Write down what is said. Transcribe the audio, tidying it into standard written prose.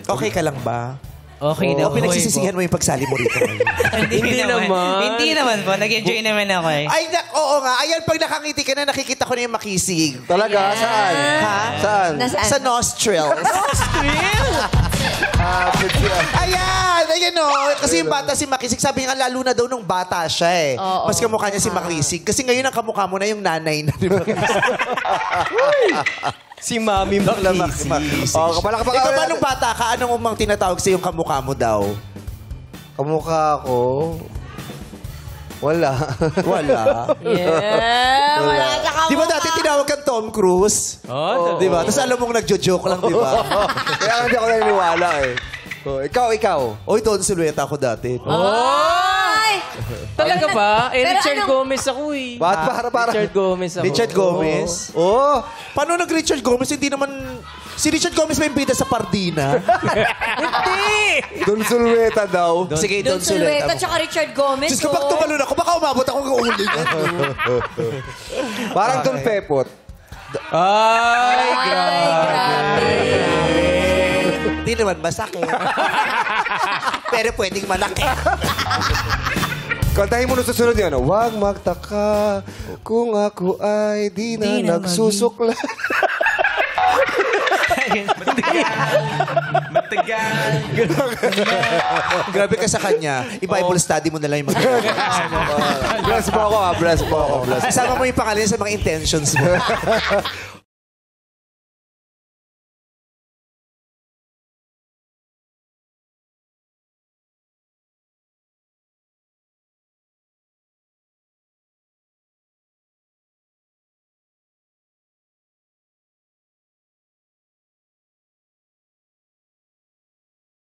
Okay ka lang ba? Okay na O pinagsisisihan mo yung pagsali mo rito ngayon? Hindi naman. Hindi naman po. Nag-enjoy naman ako eh. Ay, oo nga. Ayan, pag nakangiti ka na, nakikita ko na yung makisig. Talaga? Saan? Ha? Saan? Nasaan? Sa nostrils. Ayan o. Kasi yung bata si Makisig, sabi nga lalo na daw nung bata siya eh. Oo. Mas kamukha niya si Makisig. Kasi ngayon ang kamukha mo na yung nanay na, di ba? Si Mami Makisig. Oh, kapalak pa Ikaw ba nung bata ka, anong umang tinatawag sa yung kamukha mo daw? Kamukha ko? Wala. Wala. Yeah, wala ka kamukha. Di ba dati tinawag kang Tom Cruise? Oh, Di ba? Tapos alam mong nagjo-joke lang, di ba? Kaya hindi ako naniniwala eh. Oh, ikaw. Oy, Don Silueta ako dati. Ay! Talaga ba? Eh, Pero Richard anong- Gomez ako eh. Para. Richard Gomez ako. Richard Gomez? Oh, Paano nag-Richard Gomez? Hindi naman... Si Richard Gomez ba yung bida sa Pardina? Don Sulweta daw. Sige, Don Don Silueta. Sulweta tsaka Richard Gomez. Diyos ko, pag tumalon ako, baka umabot ako ng uling. Parang Don Pepot. Ay, grabe. Hindi naman masakit. Pero pwedeng malaki. Kantahin mo na susunod yun. Huwag magtaka kung ako ay di na nagsusukla. Matagal. Grabe ka sa kanya. I-Bible study mo na lang yung mga... Bless mo ako, bless mo ako. Kasama mo yung pangalan sa mga intentions mo.